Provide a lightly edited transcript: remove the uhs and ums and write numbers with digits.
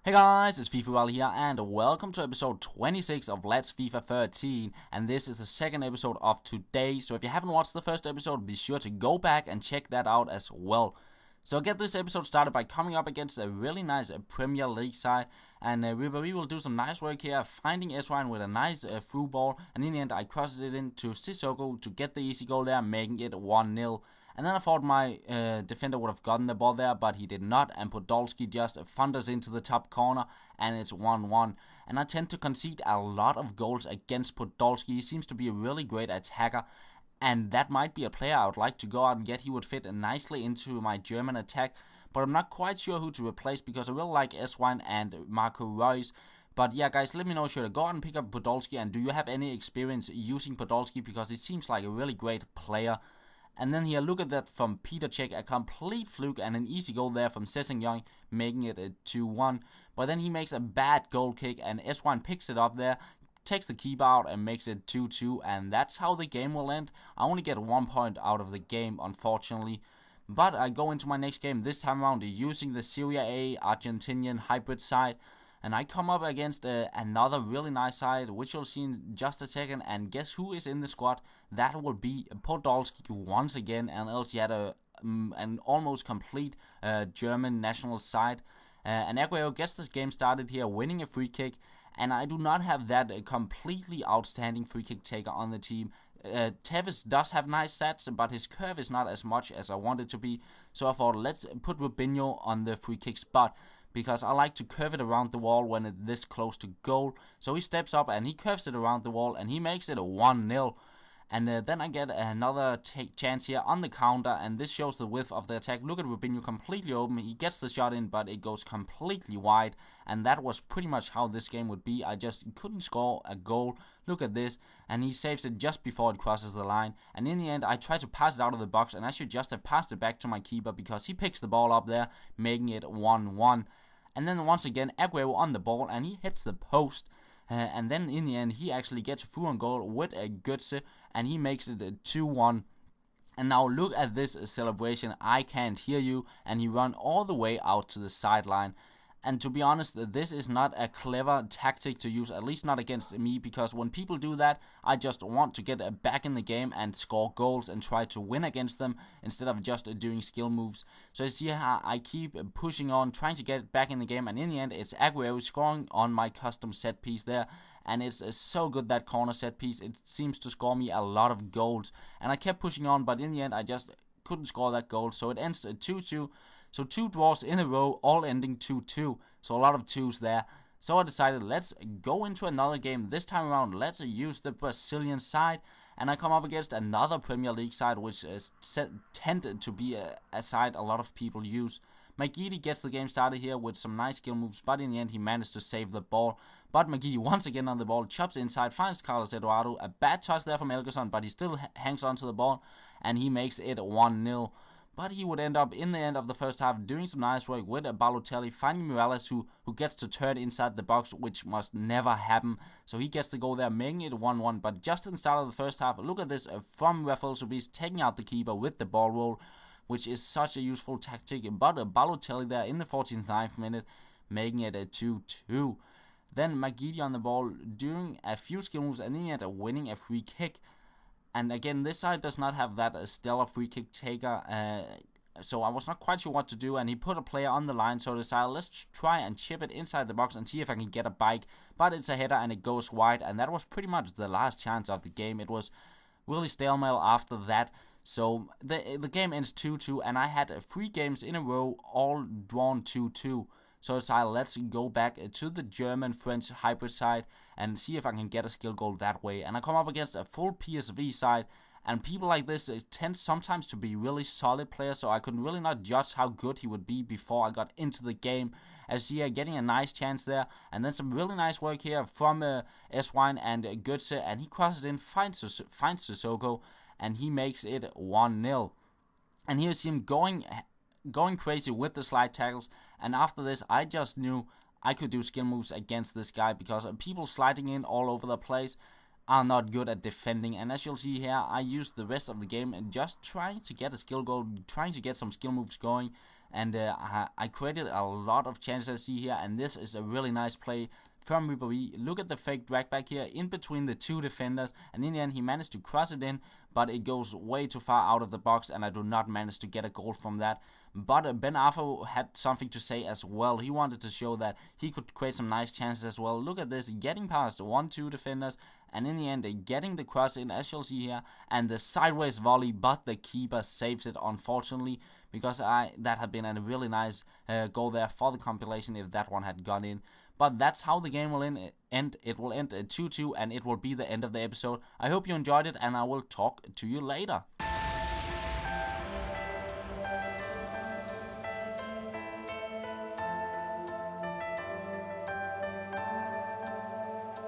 Hey guys, it's FifaRalle here, and welcome to episode 26 of Let's FIFA 13, and this is the second episode of today, so if you haven't watched the first episode, be sure to go back and check that out as well. So I'll get this episode started by coming up against a really nice Premier League side, and we will do some nice work here, finding S1 with a nice through ball, and in the end I crossed it into Sissoko to get the easy goal there, making it 1-0. And then I thought my defender would have gotten the ball there, but he did not, and Podolski just thunders into the top corner, and it's 1-1. And I tend to concede a lot of goals against Podolski. He seems to be a really great attacker, and that might be a player I would like to go out and get. He would fit nicely into my German attack, but I'm not quite sure who to replace because I really like S1 and Marco Reus. But yeah, guys, let me know, should I go out and pick up Podolski, and do you have any experience using Podolski, because it seems like a really great player. And then here, look at that from Peter Cech, a complete fluke and an easy goal there from Sessegnon, making it a 2-1. But then he makes a bad goal kick, and S1 picks it up there, takes the keeper out and makes it 2-2, and that's how the game will end. I only get 1 point out of the game, unfortunately. But I go into my next game, this time around using the Serie A Argentinian hybrid side. And I come up against another really nice side, which you'll see in just a second. And guess who is in the squad? That will be Podolski once again. And else you had an almost complete German national side. And Aguero gets this game started here, winning a free kick. And I do not have that completely outstanding free kick taker on the team. Tevez does have nice stats, but his curve is not as much as I want it to be. So I thought, let's put Rubinho on the free kick spot, because I like to curve it around the wall when it's this close to goal. So he steps up and he curves it around the wall, and he makes it a 1-0. And then I get another chance here on the counter, and this shows the width of the attack. Look at Rubinho completely open. He gets the shot in, but it goes completely wide. And that was pretty much how this game would be. I just couldn't score a goal. Look at this. And he saves it just before it crosses the line. And in the end, I try to pass it out of the box, and I should just have passed it back to my keeper, because he picks the ball up there, making it 1-1. And then once again, Aguero on the ball, and he hits the post. And then in the end, he actually gets through on goal with a Götze, and he makes it a 2-1. And now look at this celebration. I can't hear you, and he run all the way out to the sideline. And to be honest, this is not a clever tactic to use, at least not against me, because when people do that, I just want to get back in the game and score goals and try to win against them instead of just doing skill moves. So you see how I keep pushing on, trying to get back in the game, and in the end, it's Aguero scoring on my custom set piece there. And it's so good, that corner set piece. It seems to score me a lot of goals. And I kept pushing on, but in the end, I just couldn't score that goal. So it ends 2-2. So 2 draws in a row, all ending 2-2. So a lot of 2s there. So I decided, let's go into another game. This time around, let's use the Brazilian side. And I come up against another Premier League side, which tended to be a side a lot of people use. Magidi gets the game started here with some nice skill moves, but in the end he managed to save the ball. But Magidi once again on the ball, chops inside, finds Carlos Eduardo. A bad touch there from Elgerson, but he still hangs on to the ball, and he makes it 1-0. But he would end up, in the end of the first half, doing some nice work with Balotelli, finding Morales, who gets to turn inside the box, which must never happen. So he gets to go there, making it 1-1. But just in the start of the first half, look at this from Rafael Sobeis taking out the keeper with the ball roll, which is such a useful tactic. But Balotelli there in the 49th minute, making it a 2-2. Then Magidi on the ball, doing a few skill moves, and in the end winning a free kick. And again, this side does not have that stellar free kick taker, so I was not quite sure what to do, and he put a player on the line, so I decided, let's try and chip it inside the box and see if I can get a bike. But it's a header and it goes wide, and that was pretty much the last chance of the game. It was really stalemate after that. So the game ends 2-2, and I had 3 games in a row all drawn 2-2. So I decided, let's go back to the German-French hybrid side and see if I can get a skill goal that way. And I come up against a full PSV side, and people like this tend sometimes to be really solid players, so I could really not judge how good he would be before I got into the game. As here, getting a nice chance there, and then some really nice work here from S1 and Götze, and he crosses in, finds Sissoko, and he makes it 1-0. And here you see him going crazy with the slide tackles, and after this I just knew I could do skill moves against this guy, because people sliding in all over the place are not good at defending. And as you'll see here, I used the rest of the game and just trying to get a skill goal, trying to get some skill moves going, and I created a lot of chances I see here, and this is a really nice play from Ribéry. Look at the fake drag back here in between the two defenders, and in the end he managed to cross it in, but it goes way too far out of the box, and I do not manage to get a goal from that. But Ben Arfa had something to say as well. He wanted to show that he could create some nice chances as well. Look at this, getting past 1-2 defenders, and in the end getting the cross in, as you'll see here, and the sideways volley, but the keeper saves it, unfortunately, because that had been a really nice goal there for the compilation if that one had gone in. But that's how the game will end. It will end 2-2, and it will be the end of the episode. I hope you enjoyed it, and I will talk to you later.